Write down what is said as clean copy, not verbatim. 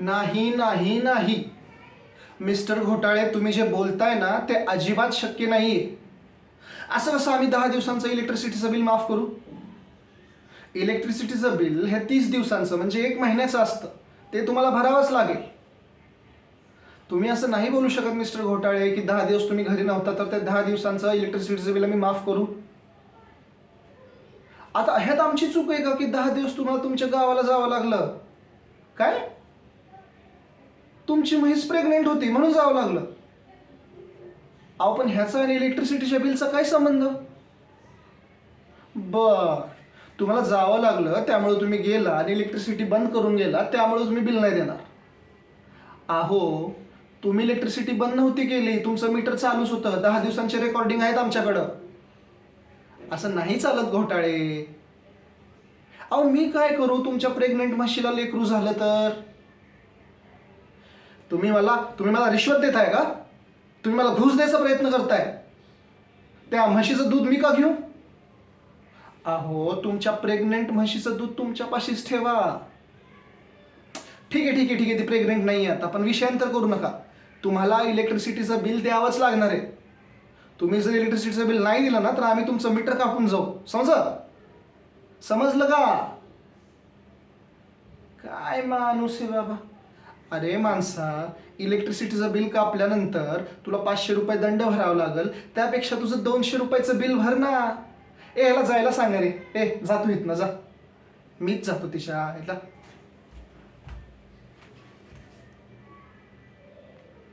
नाही नाही नाही मिस्टर घोटाळे, तुम्ही जे बोलताय ना ते अजिबात शक्य नाहीये. असं कसं आम्ही 10 दिवसांचं इलेक्ट्रिसिटीचं बिल माफ करू? इलेक्ट्रिसिटीचं बिल हे 30 दिवसांचं म्हणजे 1 महिन्याचं असतं, ते तुम्हाला भरावंच लागेल. तुम्ही असं नाही बोलू शकत मिस्टर घोटाळे की 10 दिवस तुम्ही घरी नव्हता तर त्या 10 दिवसांचं इलेक्ट्रिसिटीचं बिल आम्ही माफ करू. आता ह्यात आमची चूक आहे का की 10 दिवस तुम्हाला तुमच्या गावाला जावं लागलं? काय? तुमची म्हैस प्रेग्नेंट होती म्हणून जावं लागलं? अहो पण ह्याचा आणि इलेक्ट्रिसिटीच्या बिलचा काय संबंध? बर, तुम्हाला जावं लागलं त्यामुळे तुम्ही गेला आणि इलेक्ट्रिसिटी बंद करून गेला, त्यामुळे तुम्ही बिल नाही देणार. अहो, तुम्ही इलेक्ट्रिसिटी बंद नव्हती केली, तुमचं मीटर चालूच होतं. 10 दिवसांचे रेकॉर्डिंग आहेत आमच्याकडं. असं नाही चालत घोटाळे. अहो मी काय करू, तुमच्या प्रेग्नेंट म्हशीला लेकरू झालं तर? तुम्ही मला रिश्वत देताय का? तुम्ही मला घूस द्यायचा प्रयत्न करताय? त्या म्हशीचं दूध मी का घेऊ? अहो, तुमच्या प्रेग्नेंट म्हशीचं दूध तुमच्यापाशीच ठेवा. ठीक आहे ठीक आहे ठीक आहे, ती प्रेग्नेंट नाही आता, पण विषयांतर करू नका. तुम्हाला इलेक्ट्रिसिटीचं बिल द्यावंच लागणार आहे. तुम्ही जर इलेक्ट्रिसिटीचं बिल नाही दिलं ना तर आम्ही तुमचं मीटर कापून जाऊ. समजलं का? काय माणूस आहे बाबा. अरे माणसा, इलेक्ट्रिसिटीचं बिल कापल्यानंतर तुला 500 रुपये दंड भरावा लागेल, त्यापेक्षा तुझं 200 रुपयाचं बिल भर ना. ह्याला जायला सांगा रे. जा तू इथनं जा. मीच जातो तिच्या ह्याला.